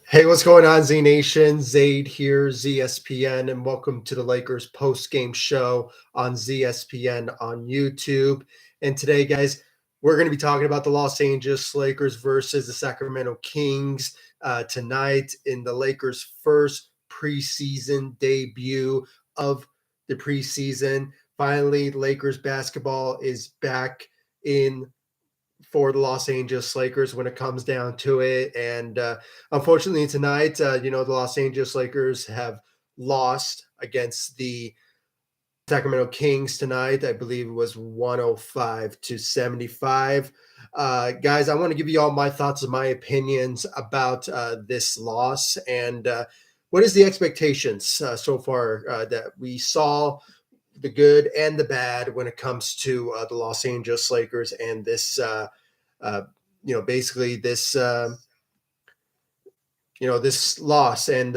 Hey, what's going on, Z Nation? Zaid here, ZSPN, and welcome to the Lakers post-game show on ZSPN on YouTube. And today, guys, we're going to be talking about the Los Angeles Lakers versus the Sacramento Kings tonight in the Lakers' first preseason debut of the preseason. Finally, Lakers basketball is back in for the Los Angeles Lakers when it comes down to it. And unfortunately, tonight, the Los Angeles Lakers have lost against the Sacramento Kings tonight. I believe it was 105-75. Guys, I want to give you all my thoughts and my opinions about this loss and what is the expectations so far that we saw, the good and the bad, when it comes to the Los Angeles Lakers and this, basically this loss, and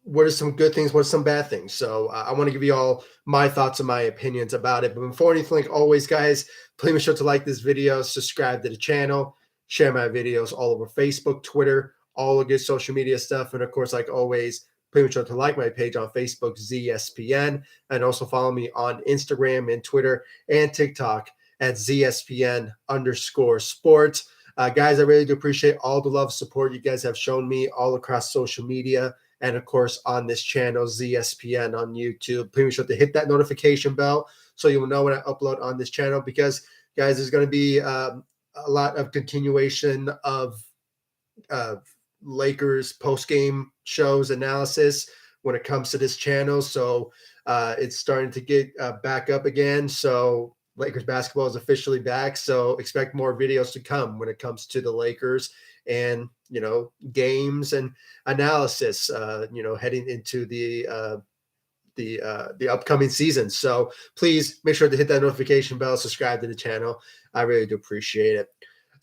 what are some good things, what are some bad things. So I want to give you all my thoughts and my opinions about it. But before anything, like always, guys, please make sure to like this video, subscribe to the channel, share my videos all over Facebook, Twitter, all the good social media stuff. And of course, like always, please make sure to like my page on Facebook, ZSPN, and also follow me on Instagram and Twitter and TikTok at ZSPN_sports. Guys, I really do appreciate all the love, support you guys have shown me all across social media, and of course on this channel, ZSPN on YouTube. Please make sure to hit that notification bell so you will know when I upload on this channel, because guys, there's going to be a lot of continuation of Lakers post-game shows analysis when it comes to this channel. So it's starting to get back up again. So Lakers basketball is officially back. So expect more videos to come when it comes to the Lakers and, games and analysis, heading into the upcoming season. So please make sure to hit that notification bell, subscribe to the channel. I really do appreciate it.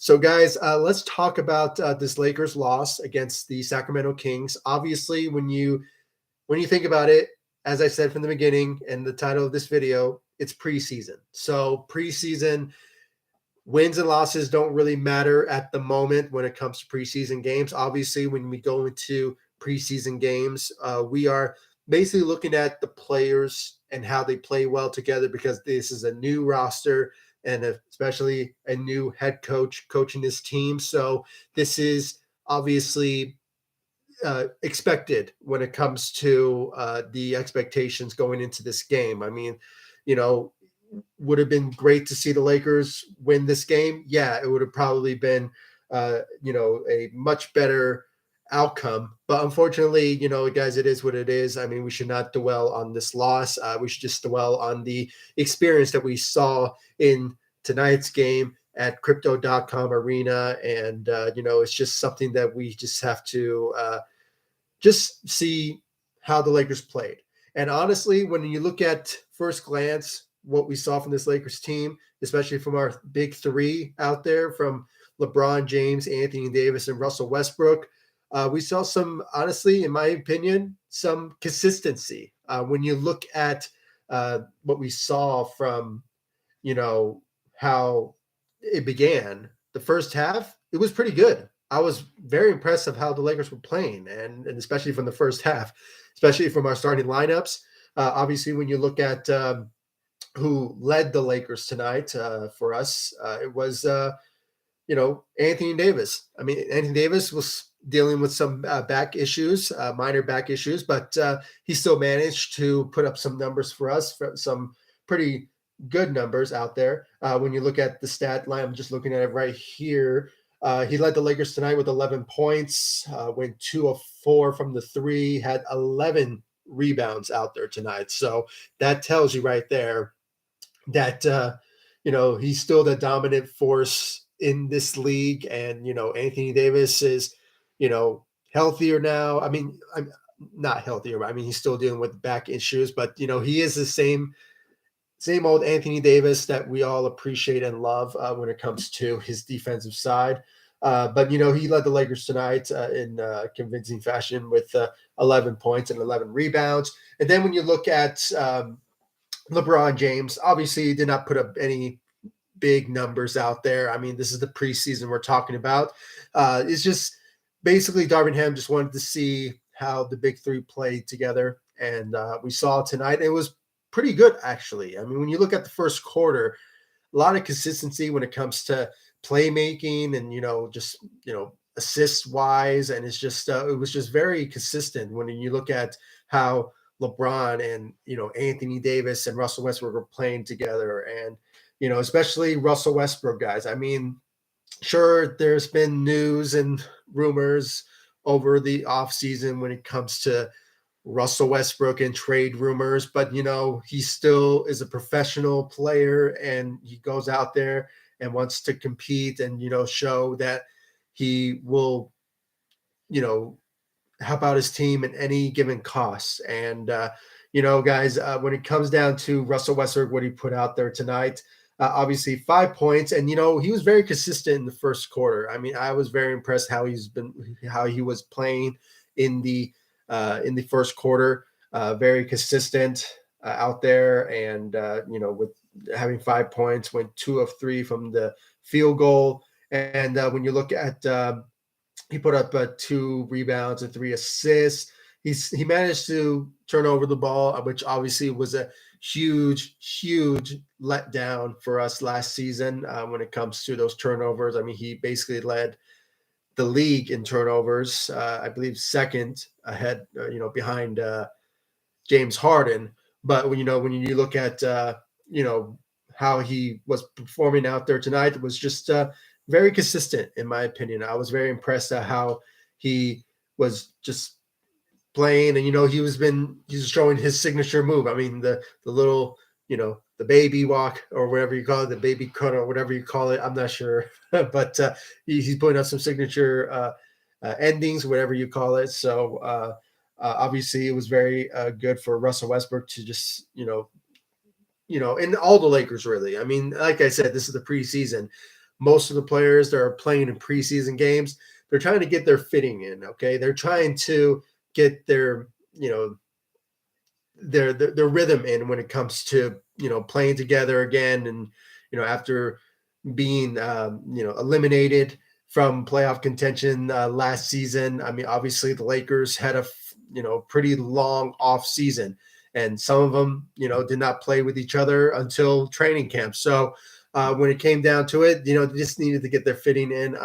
So guys, let's talk about this Lakers loss against the Sacramento Kings. Obviously, when you think about it, as I said from the beginning and the title of this video, it's preseason. So preseason wins and losses don't really matter at the moment when it comes to preseason games. Obviously, when we go into preseason games, we are basically looking at the players and how they play well together, because this is a new roster and especially a new head coach coaching this team. So this is obviously expected when it comes to the expectations going into this game. I mean, would have been great to see the Lakers win this game. Yeah, it would have probably been, a much better outcome. But unfortunately, guys, it is what it is. I mean, we should not dwell on this loss. We should just dwell on the experience that we saw in tonight's game at crypto.com arena. And, it's just something that we just have to just see how the Lakers played. And honestly, when you look at first glance what we saw from this Lakers team, especially from our big three out there, from LeBron James, Anthony Davis, and Russell Westbrook, we saw some, honestly, in my opinion, some consistency. When you look at what we saw from, how it began, the first half, it was pretty good. I was very impressed of how the Lakers were playing, and especially from the first half, especially from our starting lineups. Obviously, when you look at who led the Lakers tonight for us, it was, Anthony Davis. I mean, Anthony Davis was dealing with some back issues, minor back issues, but he still managed to put up some numbers for us, some pretty good numbers out there. When you look at the stat line, I'm just looking at it right here. He led the Lakers tonight with 11 points, went 2 of 4 from the three, had 11 rebounds out there tonight. So that tells you right there that, he's still the dominant force in this league. And, Anthony Davis is, healthier now. I mean, I'm not healthier, but I mean, he's still dealing with back issues, but, he is the same old Anthony Davis that we all appreciate and love when it comes to his defensive side. But, he led the Lakers tonight in convincing fashion with 11 points and 11 rebounds. And then when you look at LeBron James, obviously he did not put up any big numbers out there. I mean, this is the preseason we're talking about. It's just basically, Darvin Ham just wanted to see how the big three played together. And we saw tonight. It was pretty good, actually. I mean, when you look at the first quarter, a lot of consistency when it comes to playmaking and, just, assist wise. And it was just very consistent when you look at how LeBron and, Anthony Davis and Russell Westbrook were playing together. And, especially Russell Westbrook, guys. I mean, sure, there's been news and rumors over the offseason when it comes to Russell Westbrook and trade rumors, but he still is a professional player and he goes out there and wants to compete and show that he will, help out his team at any given cost. And guys, when it comes down to Russell Westbrook, what he put out there tonight, obviously 5 points, and he was very consistent in the first quarter. I mean, I was very impressed how he was playing in the first quarter. Very consistent out there, and with having 5 points, went 2 of 3 from the field goal. And when you look at he put up 2 rebounds and 3 assists. He managed to turn over the ball, which obviously was a huge letdown for us last season when it comes to those turnovers. I mean, he basically led the league in turnovers. I believe second ahead, behind James Harden. But when you look at how he was performing out there tonight, it was just very consistent, in my opinion. I was very impressed at how he was just playing, and he's showing his signature move. I mean, the little, the baby walk or whatever you call it, the baby cut or whatever you call it. I'm not sure, but he's putting up some signature endings, whatever you call it. So obviously, it was very good for Russell Westbrook to just and all the Lakers, really. I mean, like I said, this is the preseason. Most of the players that are playing in preseason games, they're trying to get their fitting in. Okay, they're trying to get their their rhythm in when it comes to playing together again, and after being eliminated from playoff contention last season. I mean, obviously the Lakers had a pretty long off season, and some of them did not play with each other until training camp. So when it came down to it, they just needed to get their fitting in.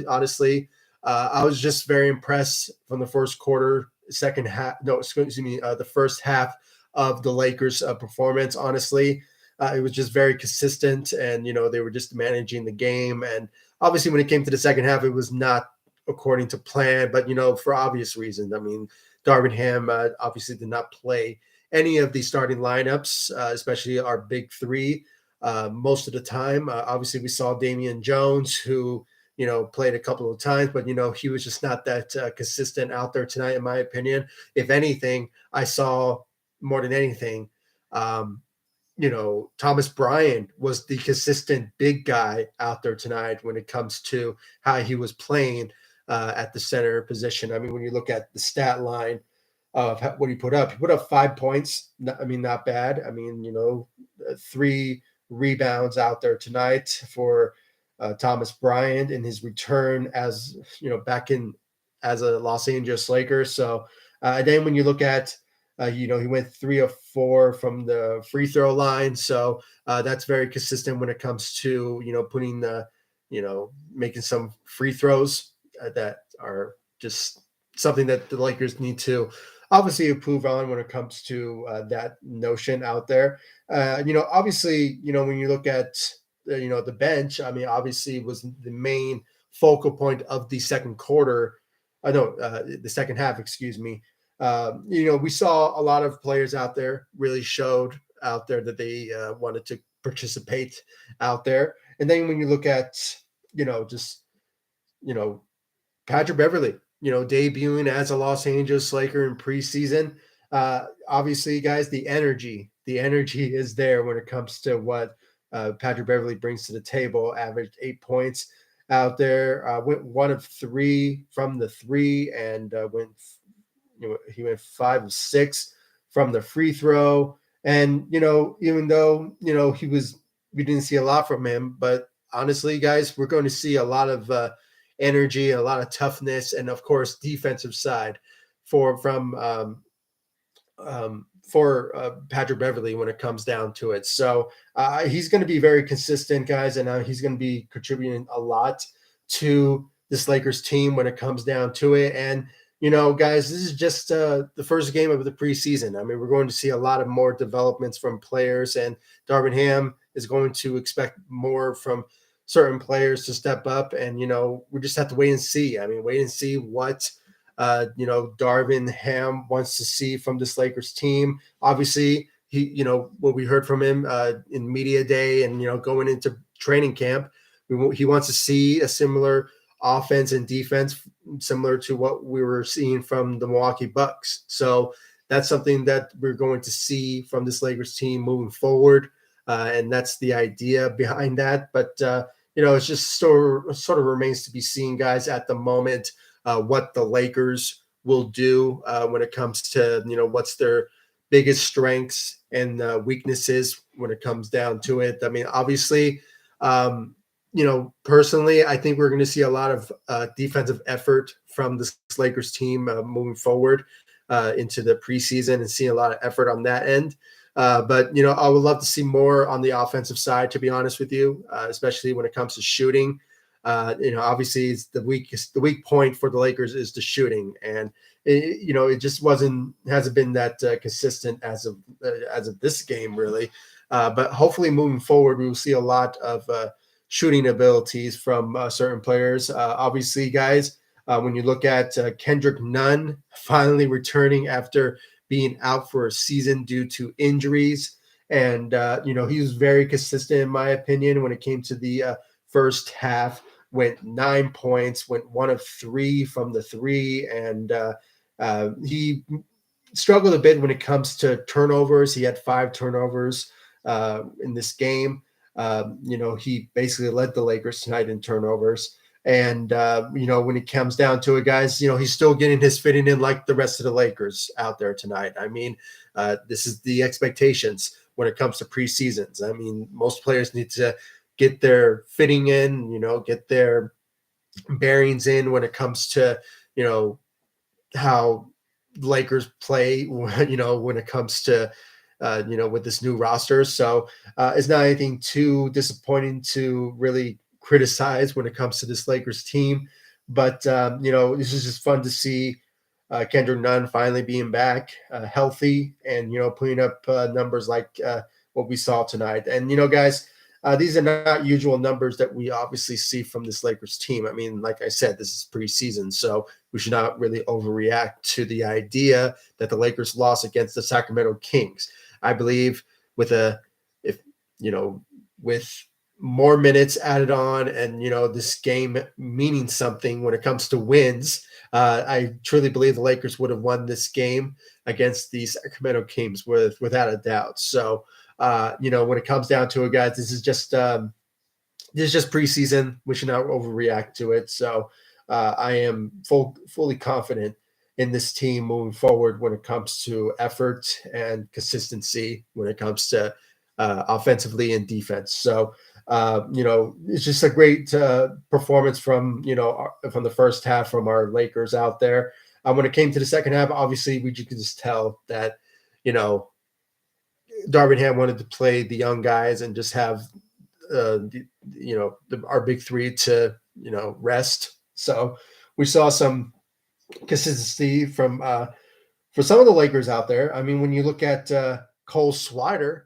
Honestly, I was just very impressed from the first quarter, second half. No, excuse me, the first half of the Lakers' performance. Honestly, it was just very consistent, and they were just managing the game. And obviously, when it came to the second half, it was not according to plan. But for obvious reasons. I mean, Darvin Ham obviously did not play any of the starting lineups, especially our big three. Most of the time, obviously, we saw Damian Jones, who played a couple of times, but he was just not that consistent out there tonight, in my opinion. If anything, I saw more than anything, Thomas Bryant was the consistent big guy out there tonight when it comes to how he was playing at the center position. I mean, when you look at the stat line of what he put 5 points. Not bad. I mean, 3 rebounds out there tonight for Thomas Bryant in his return as back in as a Los Angeles Laker. So then when you look at he went 3 of 4 from the free throw line. So that's very consistent when it comes to putting the making some free throws that are just something that the Lakers need to obviously improve on when it comes to that notion out there. Obviously, when you look at the bench, I mean, obviously was the main focal point of the second quarter. The second half, excuse me. We saw a lot of players out there really showed out there that they wanted to participate out there. And then when you look at, Patrick Beverley, debuting as a Los Angeles Laker in preseason. Obviously, guys, the energy is there when it comes to what Patrick Beverley brings to the table. Averaged 8 points out there. Went 1 of 3 from the 3, and he went 5 of 6 from the free throw. And even though we didn't see a lot from him, but honestly, guys, we're going to see a lot of energy, a lot of toughness, and of course defensive side for Patrick Beverley when it comes down to it. So he's going to be very consistent, guys, and he's going to be contributing a lot to this Lakers team when it comes down to it. And guys, this is just the first game of the preseason. I mean, we're going to see a lot of more developments from players, and Darvin Ham is going to expect more from certain players to step up. And we just have to wait and see. I mean, wait and see what Darvin Ham wants to see from this Lakers team. Obviously, what we heard from him in media day and going into training camp, he wants to see a similar offense and defense similar to what we were seeing from the Milwaukee Bucks. So that's something that we're going to see from this Lakers team moving forward, and that's the idea behind that. But it's just sort of remains to be seen, guys, at the moment. What the Lakers will do when it comes to, what's their biggest strengths and weaknesses when it comes down to it. I mean, obviously, personally, I think we're going to see a lot of defensive effort from this Lakers team moving forward into the preseason and seeing a lot of effort on that end. But I would love to see more on the offensive side, to be honest with you, especially when it comes to shooting. Obviously it's the weak point for the Lakers is the shooting, and it just hasn't been that consistent as of this game really. But hopefully moving forward, we will see a lot of shooting abilities from certain players. Obviously, guys, when you look at Kendrick Nunn finally returning after being out for a season due to injuries, and he was very consistent in my opinion when it came to the first half. Went 9 points, went 1 of 3 from the three, and he struggled a bit when it comes to turnovers. He had 5 turnovers in this game. He basically led the Lakers tonight in turnovers. And, when it comes down to it, guys, he's still getting his fitting in like the rest of the Lakers out there tonight. I mean, this is the expectations when it comes to preseasons. I mean, most players need to get their fitting in, get their bearings in when it comes to, how Lakers play, when it comes to, with this new roster. So it's not anything too disappointing to really criticize when it comes to this Lakers team. But, this is just fun to see Kendrick Nunn finally being back healthy and, putting up numbers like what we saw tonight. And, guys, these are not usual numbers that we obviously see from this Lakers team. I mean, like I said, this is preseason, so we should not really overreact to the idea that the Lakers lost against the Sacramento Kings. I believe with with more minutes added on and, this game meaning something when it comes to wins, I truly believe the Lakers would have won this game against the Sacramento Kings without a doubt. So, when it comes down to it, guys, this is just preseason. We should not overreact to it. So I am fully confident in this team moving forward when it comes to effort and consistency when it comes to offensively and defense. So, it's just a great performance from the first half from our Lakers out there. When it came to the second half, obviously you could just tell that, Darvin Ham wanted to play the young guys and just have our big three to rest. So we saw some consistency from for some of the Lakers out there. I mean, when you look at Cole Swider,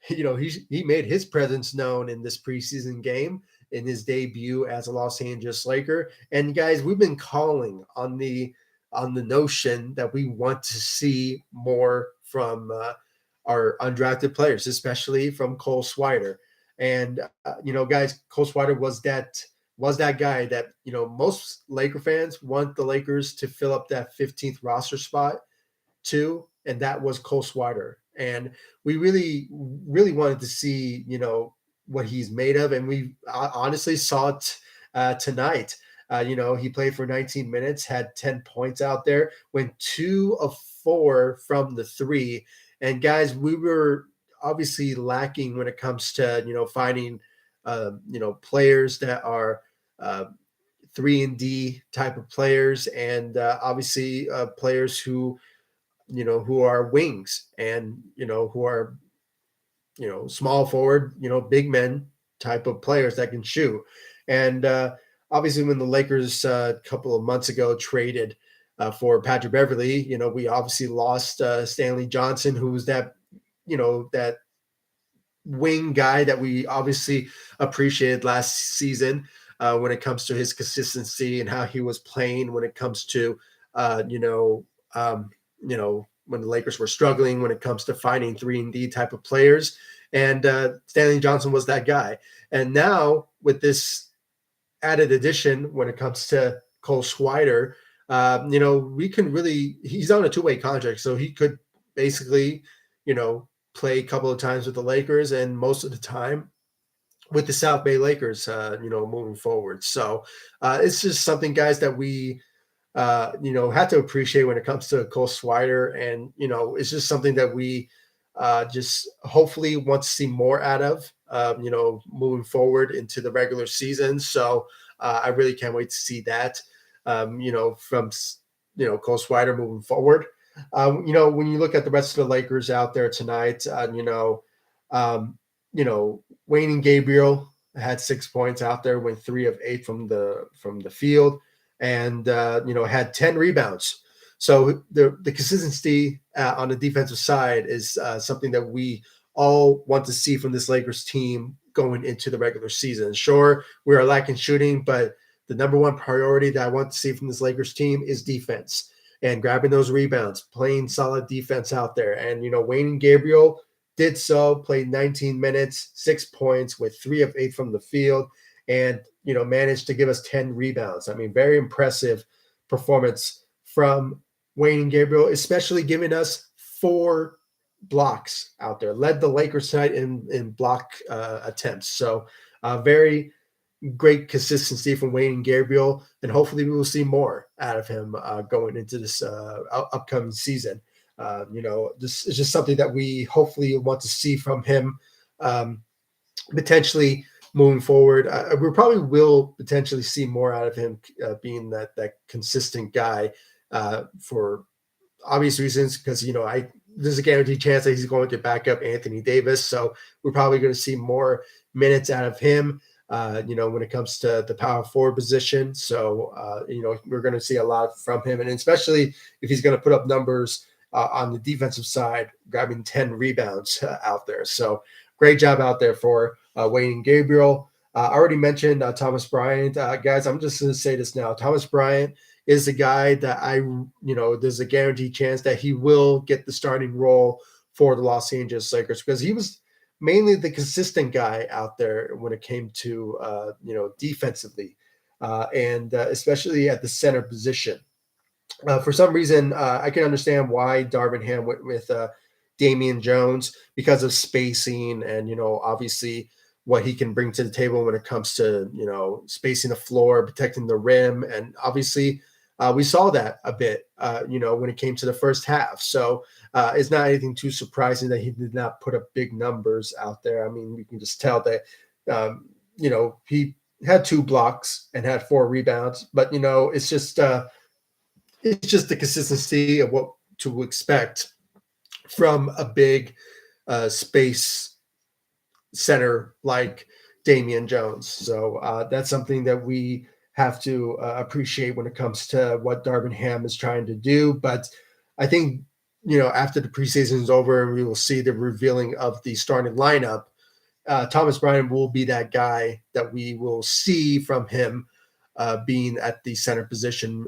he made his presence known in this preseason game in his debut as a Los Angeles Laker. And guys, we've been calling on the notion that we want to see more from our undrafted players, especially from Cole Swider. And guys, Cole Swider was that guy that most Laker fans want the Lakers to fill up that 15th roster spot too, and that was Cole Swider. And we really, really wanted to see what he's made of, and we honestly saw it tonight. He played for 19 minutes, had 10 points out there, went 2 of 4 from the three. And guys, we were obviously lacking when it comes to finding players that are 3-and-D type of players, and obviously players who who are wings, and who are small forward, big men type of players that can shoot. And obviously, when the Lakers a couple of months ago traded for Patrick Beverley, we obviously lost Stanley Johnson, who was that wing guy that we obviously appreciated last season when it comes to his consistency and how he was playing when it comes to when the Lakers were struggling when it comes to finding 3-and-D type of players. And Stanley Johnson was that guy. And now with this added addition, when it comes to Cole Swider, we can really, he's on a 2-way contract. So he could basically, play a couple of times with the Lakers and most of the time with the South Bay Lakers, moving forward. So it's just something, guys, that we, have to appreciate when it comes to Cole Swider. And, it's just something that we just hopefully want to see more out of, moving forward into the regular season. So I really can't wait to see that, from, Cole Swider moving forward. When you look at the rest of the Lakers out there tonight, Wayne and Gabriel had 6 points out there, went 3 of 8 from the field, and had 10 rebounds. So the consistency on the defensive side is something that we all want to see from this Lakers team going into the regular season. Sure, we are lacking shooting, but the number one priority that I want to see from this Lakers team is defense and grabbing those rebounds, playing solid defense out there. And, Wayne and Gabriel did so, played 19 minutes, 6 points with 3 of 8 from the field, and, managed to give us 10 rebounds. I mean, very impressive performance from Wayne and Gabriel, especially giving us 4 blocks out there, led the Lakers tonight in block attempts. So very great consistency from Wayne and Gabriel, and hopefully we will see more out of him going into this upcoming season. This is just something that we hopefully want to see from him potentially moving forward. We probably will potentially see more out of him being that consistent guy for obvious reasons, because there's a guaranteed chance that he's going to back up Anthony Davis. So we're probably going to see more minutes out of him, when it comes to the power forward position. So, we're going to see a lot from him, and especially if he's going to put up numbers on the defensive side, grabbing 10 rebounds out there. So great job out there for Wayne and Gabriel. I already mentioned Thomas Bryant. Guys, I'm just going to say this now. Thomas Bryant is a guy that there's a guaranteed chance that he will get the starting role for the Los Angeles Lakers, because he was mainly the consistent guy out there when it came to, defensively, and especially at the center position. For some reason, I can understand why Darvin Ham went with Damian Jones, because of spacing and, obviously what he can bring to the table when it comes to, spacing the floor, protecting the rim. And obviously we saw that a bit, when it came to the first half. So it's not anything too surprising that he did not put up big numbers out there. I mean, we can just tell that, he had 2 blocks and had 4 rebounds, but, it's just the consistency of what to expect from a big space center like Damian Jones. So that's something that we have to appreciate when it comes to what Darvin Ham is trying to do. But I think, after the preseason is over and we will see the revealing of the starting lineup, Thomas Bryant will be that guy that we will see from him being at the center position,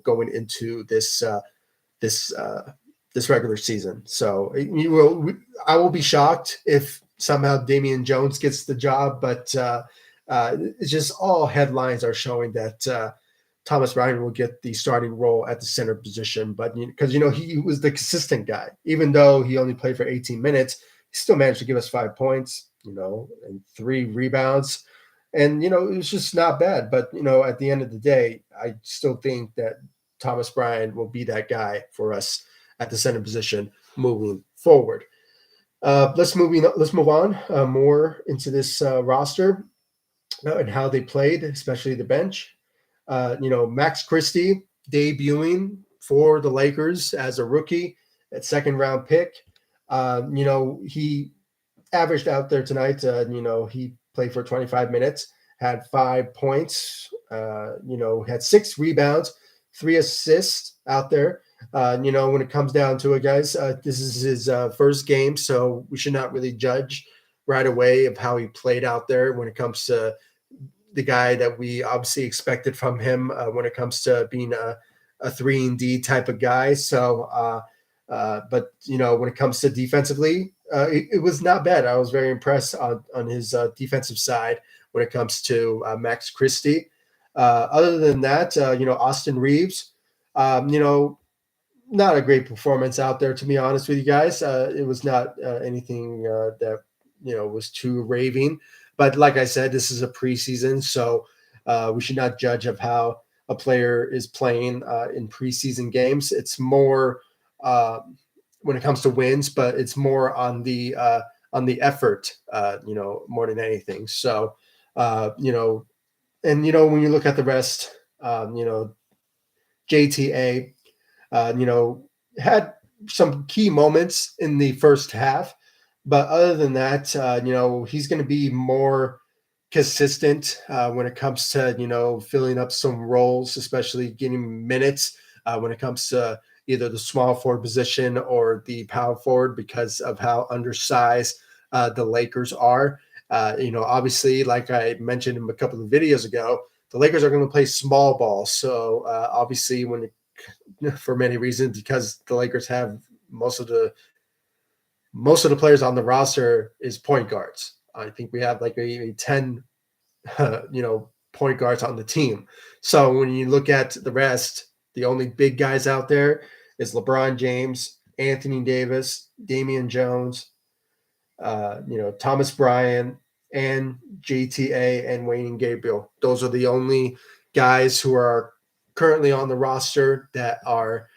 going into this regular season. So I will be shocked if somehow Damian Jones gets the job, but it's just all headlines are showing that Thomas Bryant will get the starting role at the center position. But because he was the consistent guy, even though he only played for 18 minutes, he still managed to give us 5 points, and 3 rebounds. And, it was just not bad. But, at the end of the day, I still think that Thomas Bryant will be that guy for us at the center position moving forward. Let's move on more into this roster and how they played, especially the bench. Max Christie debuting for the Lakers as a rookie at second round pick. He averaged out there tonight. He played for 25 minutes, had 5 points, had 6 rebounds, 3 assists out there. When it comes down to it, guys, this is his first game, so we should not really judge right away of how he played out there when it comes to the guy that we obviously expected from him when it comes to being a 3-and-D type of guy. So, but when it comes to defensively, it was not bad. I was very impressed on his defensive side when it comes to Max Christie. Other than that, Austin Reeves, not a great performance out there, to be honest with you guys. It was not anything that was too raving. But like I said, this is a preseason, so we should not judge of how a player is playing in preseason games. It's more when it comes to wins, but it's more on the effort, more than anything. So, when you look at the rest, JTA, had some key moments in the first half, but other than that, he's going to be more consistent when it comes to filling up some roles, especially getting minutes when it comes to either the small forward position or the power forward because of how undersized the Lakers are. Obviously, like I mentioned in a couple of videos ago, the Lakers are going to play small ball. So obviously, for many reasons, because the Lakers have most of the players on the roster is point guards. I think we have like a 10 point guards on the team. So when you look at the rest, the only big guys out there is LeBron James, Anthony Davis, Damian Jones, Thomas Bryant, and JTA and Wayne Gabriel. Those are the only guys who are currently on the roster that are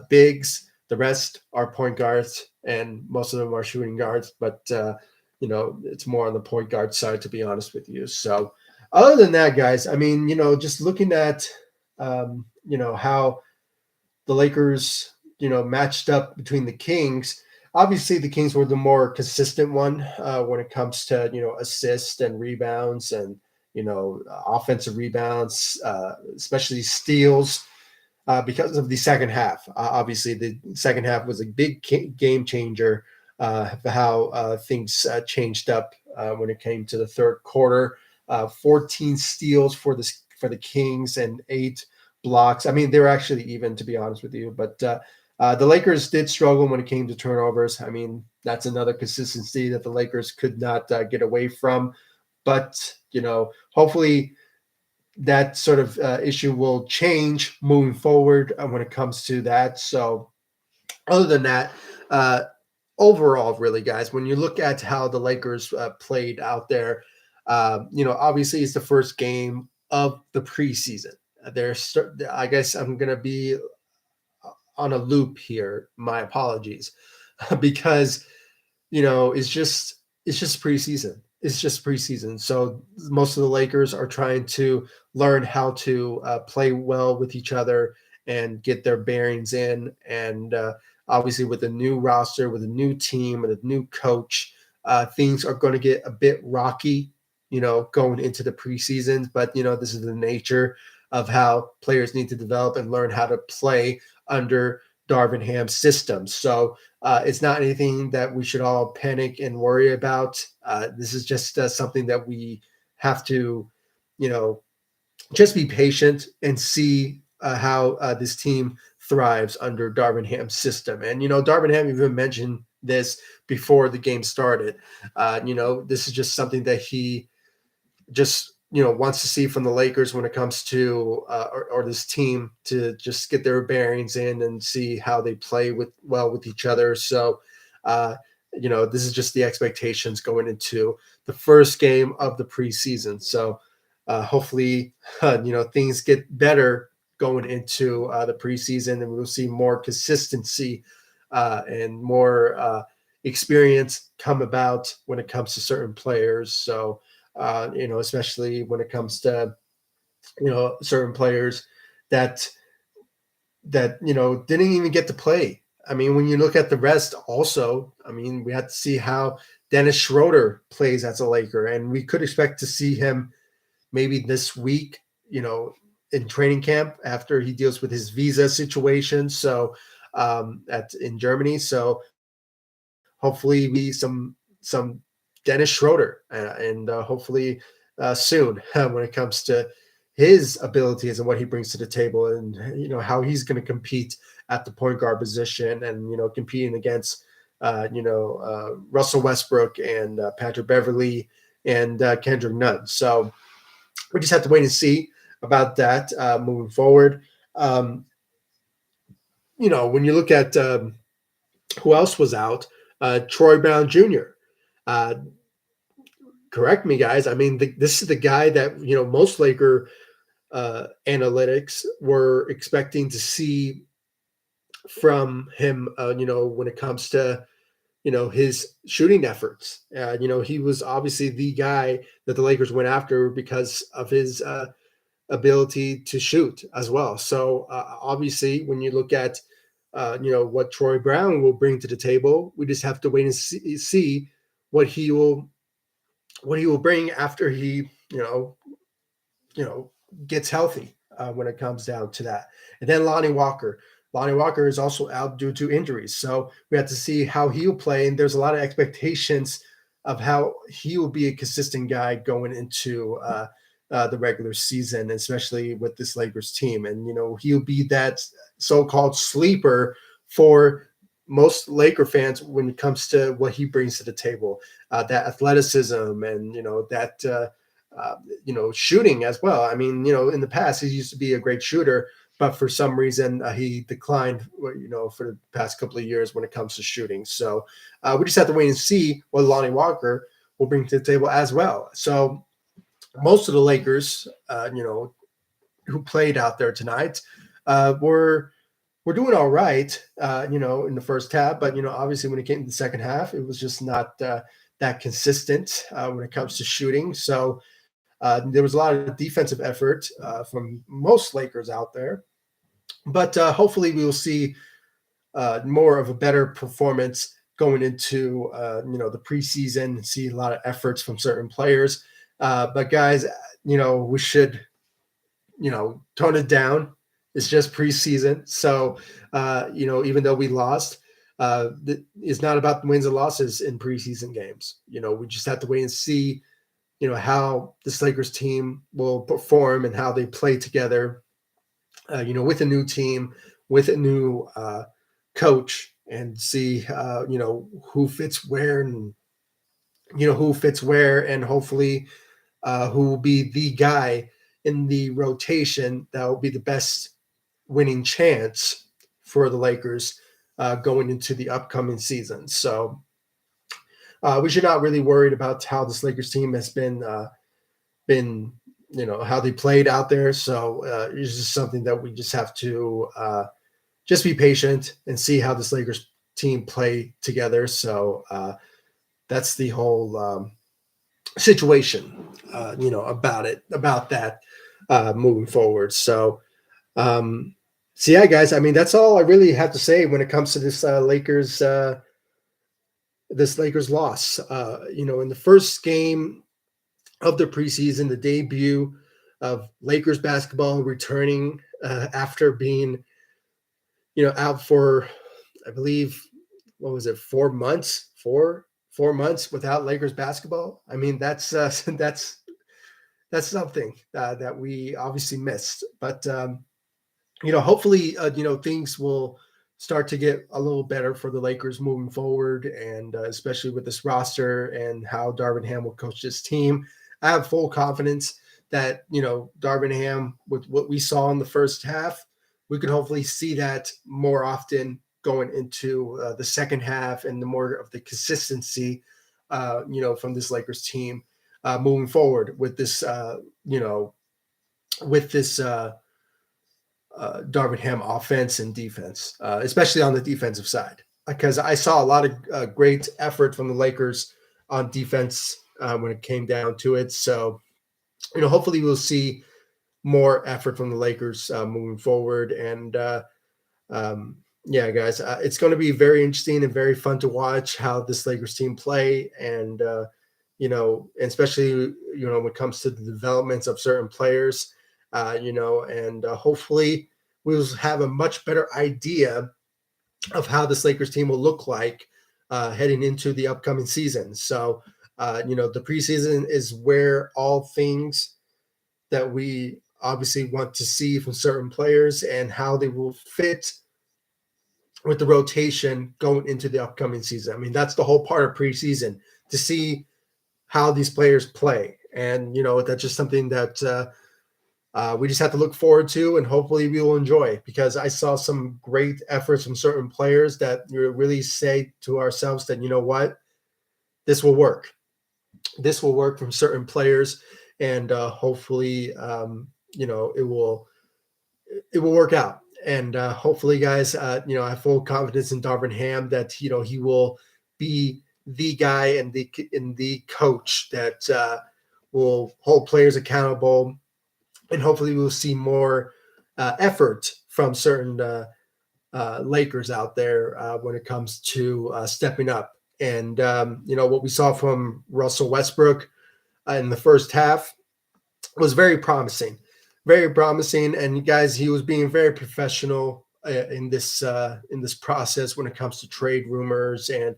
bigs. The rest are point guards, and most of them are shooting guards. But it's more on the point guard side, to be honest with you. So, other than that, guys, I mean, just looking at how the Lakers, matched up between the Kings. Obviously, the Kings were the more consistent one when it comes to assists and rebounds and offensive rebounds, especially steals, because of the second half. Obviously, the second half was a big game changer. How things changed up when it came to the third quarter. 14 steals for the Kings and 8 blocks. I mean, they were actually even, to be honest with you. But the Lakers did struggle when it came to turnovers. I mean, that's another consistency that the Lakers could not get away from. But hopefully that sort of issue will change moving forward when it comes to that. So, other than that, overall, really, guys, when you look at how the Lakers played out there, obviously it's the first game of the preseason. I guess I'm going to be on a loop here. My apologies, because it's just preseason. It's just preseason. So most of the Lakers are trying to learn how to play well with each other and get their bearings in. And obviously, with a new roster, with a new team, with a new coach, things are going to get a bit rocky, going into the preseason. But this is the nature of how players need to develop and learn how to play under Darvin Ham's system. So it's not anything that we should all panic and worry about. This is just something that we have to, just be patient and see how this team thrives under Darvin Ham's system. And, Darvin Ham even mentioned this before the game started. This is just something that he just wants to see from the Lakers when it comes to or this team, to just get their bearings in and see how they play well with each other. So this is just the expectations going into the first game of the preseason. So hopefully things get better going into the preseason, and we'll see more consistency and more experience come about when it comes to certain players. So especially when it comes to certain players that didn't even get to play. I mean, when you look at the rest, also, I mean, we have to see how Dennis Schroeder plays as a Laker, and we could expect to see him maybe this week, in training camp after he deals with his visa situation. So at in Germany. So hopefully we some Dennis Schroeder, and hopefully soon when it comes to his abilities and what he brings to the table, and how he's going to compete at the point guard position, and competing against Russell Westbrook and Patrick Beverly and Kendrick Nunn. So we just have to wait and see about that moving forward. When you look at who else was out, Troy Brown Jr. Uh, Correct me, guys. I mean, this is the guy that most Laker analytics were expecting to see from him. When it comes to his shooting efforts. He was obviously the guy that the Lakers went after because of his ability to shoot as well. So obviously, when you look at what Troy Brown will bring to the table, we just have to wait and see what he will bring after he gets healthy when it comes down to that. And then Lonnie Walker. Lonnie Walker is also out due to injuries, so we have to see how he'll play. And there's a lot of expectations of how he will be a consistent guy going into the regular season, especially with this Lakers team. And he'll be that so-called sleeper for most Laker fans when it comes to what he brings to the table, that athleticism and that shooting as well. I mean, in the past he used to be a great shooter, but for some reason he declined, for the past couple of years when it comes to shooting. So we just have to wait and see what Lonnie Walker will bring to the table as well. So most of the Lakers, who played out there tonight, were doing all right, in the first half. But obviously, when it came to the second half, it was just not that consistent when it comes to shooting. So there was a lot of defensive effort from most Lakers out there. But hopefully, we will see more of a better performance going into the preseason. See a lot of efforts from certain players. But guys, we should tone it down. It's just preseason. So, even though we lost, it's not about the wins and losses in preseason games. We just have to wait and see, how this Lakers team will perform and how they play together, with a new team, with a new coach, and see, who fits where, and, and hopefully who will be the guy in the rotation that will be the best winning chance for the Lakers going into the upcoming season. So we should not really worried about how this Lakers team has been, how they played out there. So it's just something that we just have to just be patient and see how this Lakers team play together. So that's the whole situation, about that moving forward. So yeah, guys, I mean, that's all I really have to say when it comes to this Lakers loss. In the first game of the preseason, the debut of Lakers basketball returning after being, out for, I believe, what was it, 4 months, 4 months without Lakers basketball. I mean, that's something that we obviously missed. But hopefully, things will start to get a little better for the Lakers moving forward, and especially with this roster and how Darvin Ham will coach this team. I have full confidence that, Darvin Ham, with what we saw in the first half, we could hopefully see that more often going into the second half, and the more of the consistency, from this Lakers team moving forward with this, Darvin Ham offense and defense, especially on the defensive side, because I saw a lot of great effort from the Lakers on defense when it came down to it. So, hopefully we'll see more effort from the Lakers moving forward. And yeah, guys, it's going to be very interesting and very fun to watch how this Lakers team play. And especially when it comes to the developments of certain players, and hopefully we'll have a much better idea of how this Lakers team will look like heading into the upcoming season. So, the preseason is where all things that we obviously want to see from certain players and how they will fit with the rotation going into the upcoming season. I mean, that's the whole part of preseason, to see how these players play. And, that's just something that we just have to look forward to, and hopefully we will enjoy, because I saw some great efforts from certain players that we really say to ourselves that, you know what, this will work. This will work from certain players, and hopefully, it will work out. And hopefully, guys, I have full confidence in Darvin Ham that he will be the guy and the coach that will hold players accountable, and hopefully we'll see more effort from certain Lakers out there when it comes to stepping up. And what we saw from Russell Westbrook in the first half was very promising, very promising. And guys, he was being very professional in this process when it comes to trade rumors. And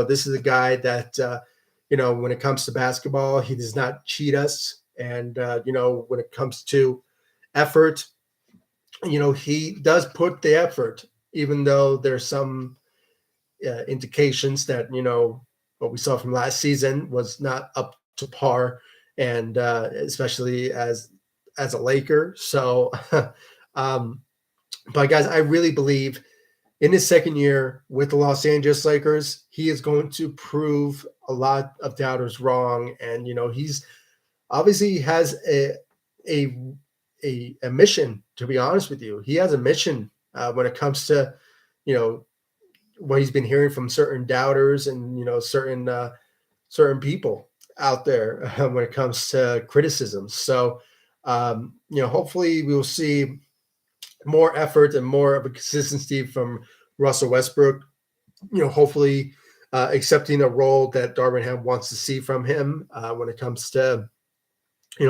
this is a guy that when it comes to basketball, he does not cheat us. And when it comes to effort, he does put the effort, even though there's some indications that what we saw from last season was not up to par, and especially as a Laker. So, but guys, I really believe in his second year with the Los Angeles Lakers, he is going to prove a lot of doubters wrong. And he's obviously has a mission. To be honest with you, he has a mission when it comes to what he's been hearing from certain doubters and certain people out there when it comes to criticisms. So hopefully we will see more effort and more of a consistency from Russell Westbrook. Hopefully accepting a role that Darvin Ham wants to see from him when it comes to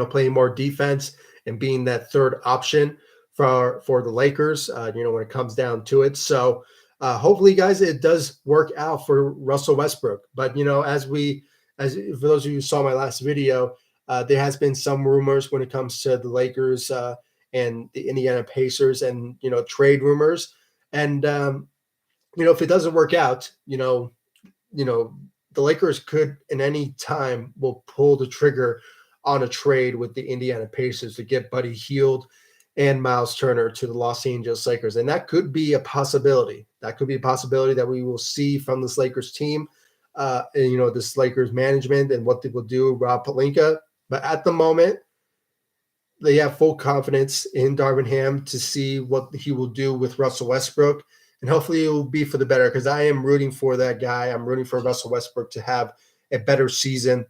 playing more defense and being that third option for the Lakers, when it comes down to it. So hopefully, guys, it does work out for Russell Westbrook. But, as for those of you who saw my last video, there has been some rumors when it comes to the Lakers and the Indiana Pacers and, trade rumors. And, if it doesn't work out, the Lakers could in any time will pull the trigger on a trade with the Indiana Pacers to get Buddy Hield and Miles Turner to the Los Angeles Lakers. And that could be a possibility. That could be a possibility that we will see from this Lakers team, and, this Lakers management and what they will do, Rob Pelinka. But at the moment, they have full confidence in Darvin Ham to see what he will do with Russell Westbrook. And hopefully it will be for the better, because I am rooting for that guy. I'm rooting for Russell Westbrook to have a better season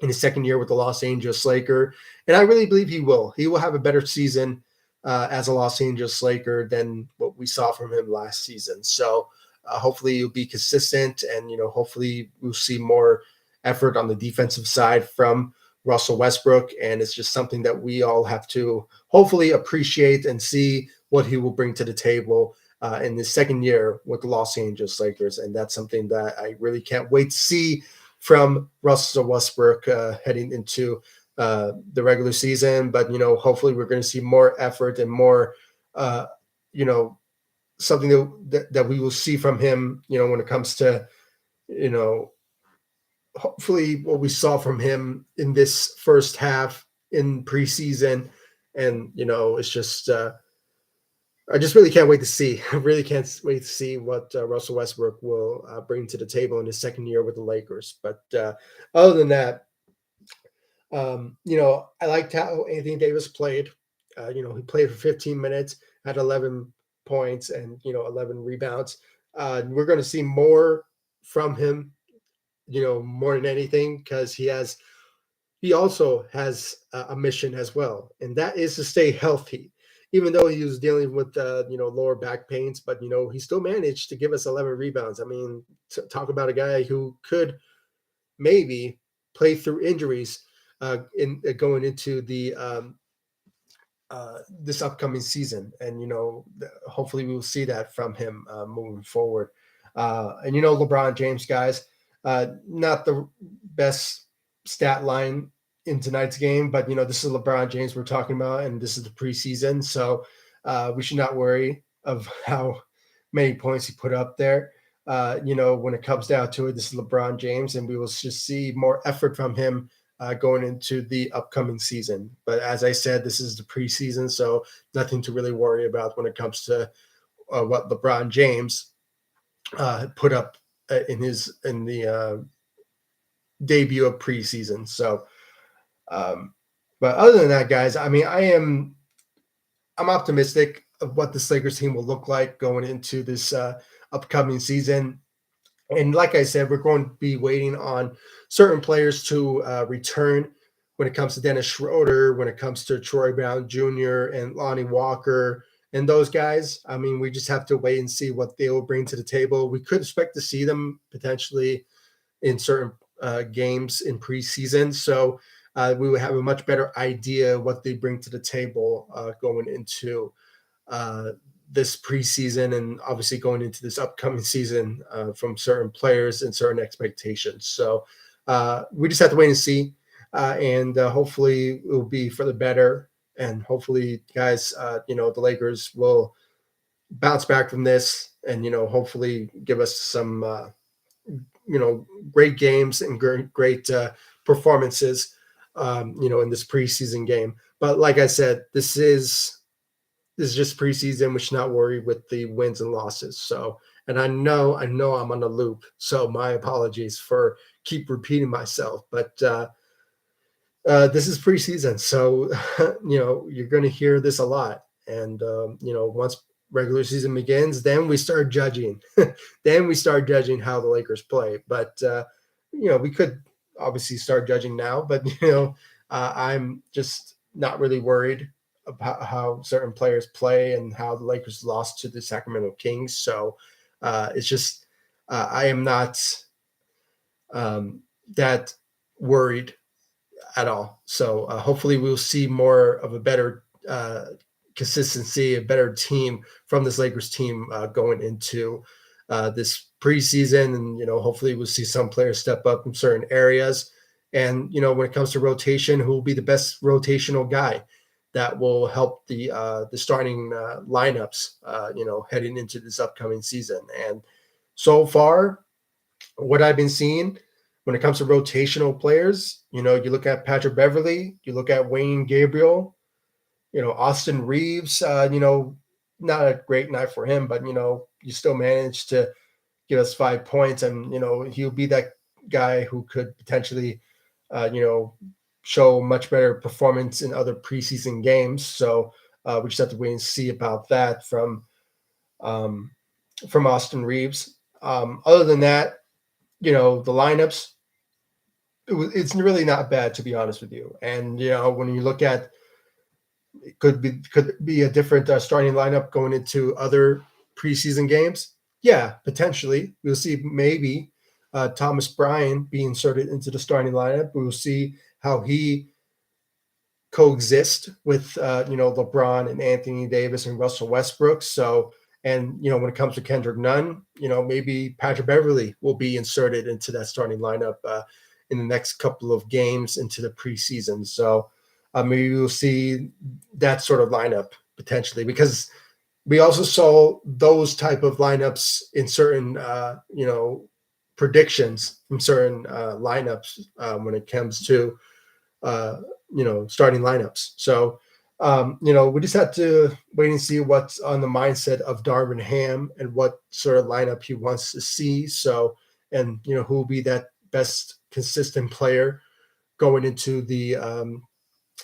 in his second year with the Los Angeles Laker. And I really believe he will. He will have a better season as a Los Angeles Laker than what we saw from him last season. So hopefully he'll be consistent, and, hopefully we'll see more effort on the defensive side from Russell Westbrook. And it's just something that we all have to hopefully appreciate and see what he will bring to the table in his second year with the Los Angeles Lakers. And that's something that I really can't wait to see from Russell Westbrook heading into the regular season. But, hopefully we're going to see more effort and more, something that we will see from him, when it comes to, hopefully what we saw from him in this first half in preseason. And, it's just, I just really can't wait to see. I really can't wait to see what Russell Westbrook will bring to the table in his second year with the Lakers. But other than that, I liked how Anthony Davis played. He played for 15 minutes, had 11 points and 11 rebounds. We're going to see more from him, more than anything, because he has he also has a mission as well, and that is to stay healthy. Even though he was dealing with lower back pains, but he still managed to give us 11 rebounds. I mean, talk about a guy who could maybe play through injuries in going into the this upcoming season, and hopefully we will see that from him moving forward. And LeBron James, guys, not the best stat line in tonight's game, but this is LeBron James we're talking about, and this is the preseason, so we should not worry of how many points he put up there. When it comes down to it, this is LeBron James, and we will just see more effort from him going into the upcoming season. But as I said, this is the preseason, so nothing to really worry about when it comes to what LeBron James put up in the debut of preseason. So, but other than that, guys, I mean, I'm optimistic of what this Lakers team will look like going into this upcoming season. And like I said, we're going to be waiting on certain players to return when it comes to Dennis Schroeder, when it comes to Troy Brown Jr. and Lonnie Walker and those guys. I mean, we just have to wait and see what they will bring to the table. We could expect to see them potentially in certain games in preseason. So we would have a much better idea what they bring to the table going into this preseason, and obviously going into this upcoming season from certain players and certain expectations. So we just have to wait and see, and hopefully it will be for the better. And hopefully, guys, the Lakers will bounce back from this, and hopefully give us some great games and great performances, in this preseason game. But like I said, this is just preseason. We should not worry with the wins and losses. So, and I know I'm on a loop. So my apologies for keep repeating myself, but this is preseason. So, you're going to hear this a lot. And, once regular season begins, then we start judging. Then we start judging how the Lakers play. But, we could obviously start judging now, but, I'm just not really worried about how certain players play and how the Lakers lost to the Sacramento Kings. So it's just I am not that worried at all. So hopefully we'll see more of a better consistency, a better team from this Lakers team going into this preseason. And, hopefully we'll see some players step up in certain areas. And, when it comes to rotation, who will be the best rotational guy that will help the starting lineups, heading into this upcoming season. And so far, what I've been seeing when it comes to rotational players, you look at Patrick Beverley, you look at Wayne Gabriel, Austin Reeves, not a great night for him, but, you still managed to give us 5 points, and, he'll be that guy who could potentially, show much better performance in other preseason games. So we just have to wait and see about that from Austin Reeves. Other than that, the lineups, it's really not bad, to be honest with you. And when you look at it, could be a different starting lineup going into other preseason games. Yeah, potentially we'll see maybe Thomas Bryant be inserted into the starting lineup. We'll see how he coexist with LeBron and Anthony Davis and Russell Westbrook. So, and when it comes to Kendrick Nunn, maybe Patrick Beverley will be inserted into that starting lineup in the next couple of games into the preseason. So maybe we'll see that sort of lineup potentially, because we also saw those type of lineups in certain predictions from certain lineups when it comes to starting lineups. So, we just have to wait and see what's on the mindset of Darvin Ham and what sort of lineup he wants to see. So, and, who will be that best consistent player going into the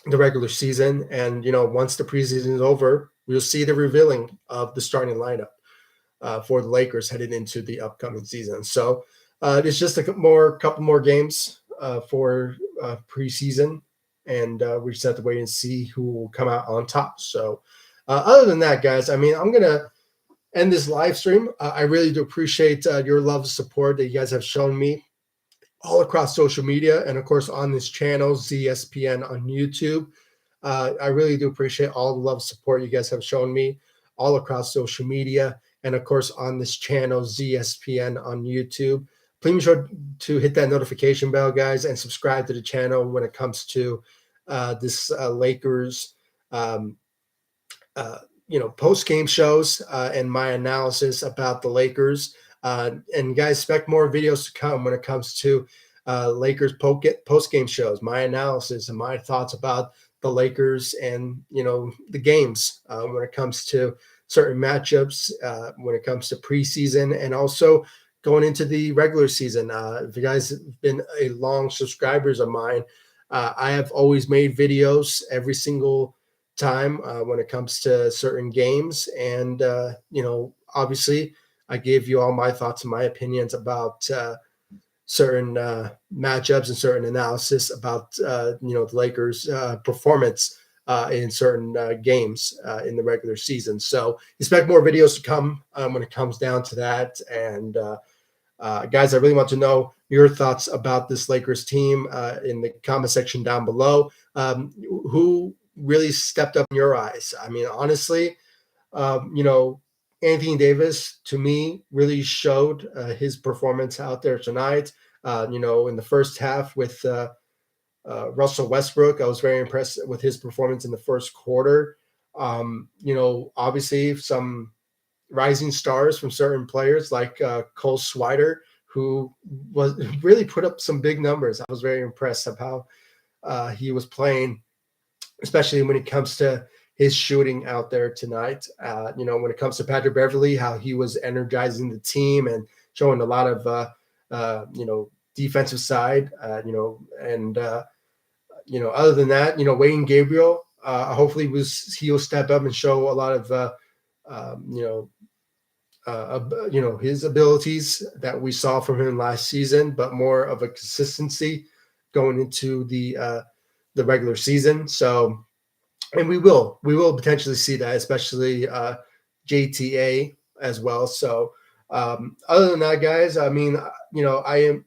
regular season. And, once the preseason is over, we'll see the revealing of the starting lineup for the Lakers headed into the upcoming season. So, it's just a couple more games for preseason, and we just have to wait and see who will come out on top. So, other than that, guys, I mean, I'm gonna end this live stream. I really do appreciate your love and support that you guys have shown me all across social media, and of course on this channel, ZSPN on YouTube. I really do appreciate all the love and support you guys have shown me all across social media, and of course on this channel, ZSPN on YouTube. Please be sure to hit that notification bell, guys, and subscribe to the channel when it comes to this Lakers, post-game shows and my analysis about the Lakers. And guys, expect more videos to come when it comes to Lakers post-game shows, my analysis and my thoughts about the Lakers and, the games when it comes to certain matchups, when it comes to preseason, and also going into the regular season. If you guys have been a long subscribers of mine, I have always made videos every single time when it comes to certain games. And, obviously I gave you all my thoughts and my opinions about certain matchups and certain analysis about, the Lakers performance in certain games in the regular season. So expect more videos to come when it comes down to that. And guys, I really want to know your thoughts about this Lakers team in the comment section down below. Who really stepped up in your eyes? I mean, honestly, Anthony Davis, to me, really showed his performance out there tonight. In the first half with Russell Westbrook, I was very impressed with his performance in the first quarter. Obviously some rising stars from certain players like Cole Swider, who was really put up some big numbers. I was very impressed of how he was playing, especially when it comes to his shooting out there tonight. When it comes to Patrick Beverley, how he was energizing the team and showing a lot of, defensive side, and other than that, Wayne Gabriel, hopefully he'll step up and show a lot of, his abilities that we saw from him last season, but more of a consistency going into the regular season. So, and we will potentially see that, especially JTA as well. So, other than that, guys, I mean,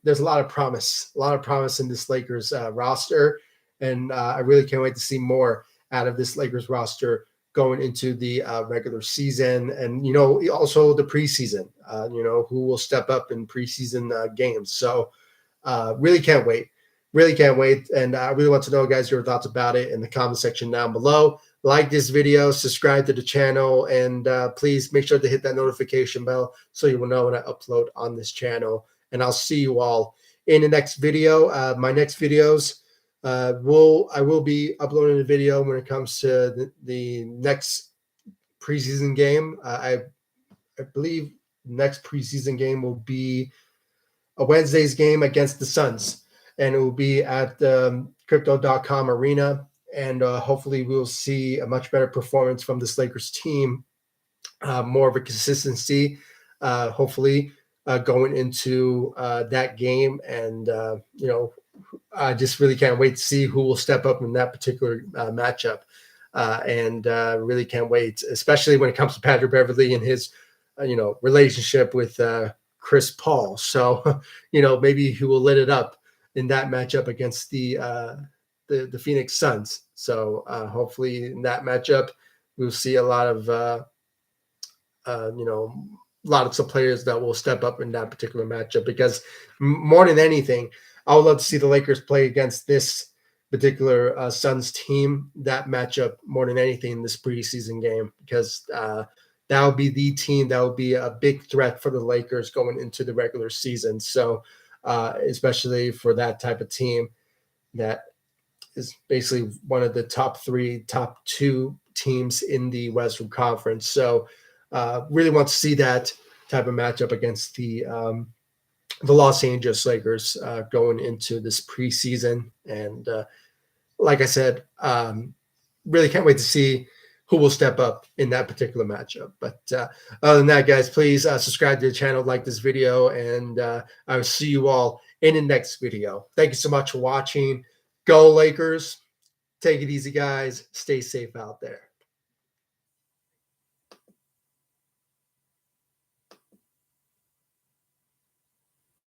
there's a lot of promise in this Lakers roster, and I really can't wait to see more out of this Lakers roster going into the regular season, and also the preseason. Who will step up in preseason games. So, really can't wait. And I really want to know, guys, your thoughts about it in the comment section down below. Like this video, subscribe to the channel, and please make sure to hit that notification bell so you will know when I upload on this channel. And I'll see you all in the next video. My next videos, I will be uploading a video when it comes to the next preseason game. I believe next preseason game will be a Wednesday's game against the Suns, and it will be at the Crypto.com arena. And hopefully we'll see a much better performance from this Lakers team, more of a consistency, hopefully going into that game. And, I just really can't wait to see who will step up in that particular matchup. And really can't wait, especially when it comes to Patrick Beverley and his, relationship with Chris Paul. So, maybe he will lit it up in that matchup against the Phoenix Suns. So hopefully in that matchup, we'll see a lot of, lots of players that will step up in that particular matchup, because more than anything, I would love to see the Lakers play against this particular Suns team, that matchup more than anything in this preseason game, because that would be the team that would be a big threat for the Lakers going into the regular season. So especially for that type of team that is basically one of the top two teams in the Western Conference. So really want to see that type of matchup against the Los Angeles Lakers going into this preseason. And like I said, really can't wait to see who will step up in that particular matchup. But other than that, guys, please subscribe to the channel, like this video, and I will see you all in the next video. Thank you so much for watching. Go Lakers. Take it easy, guys. Stay safe out there.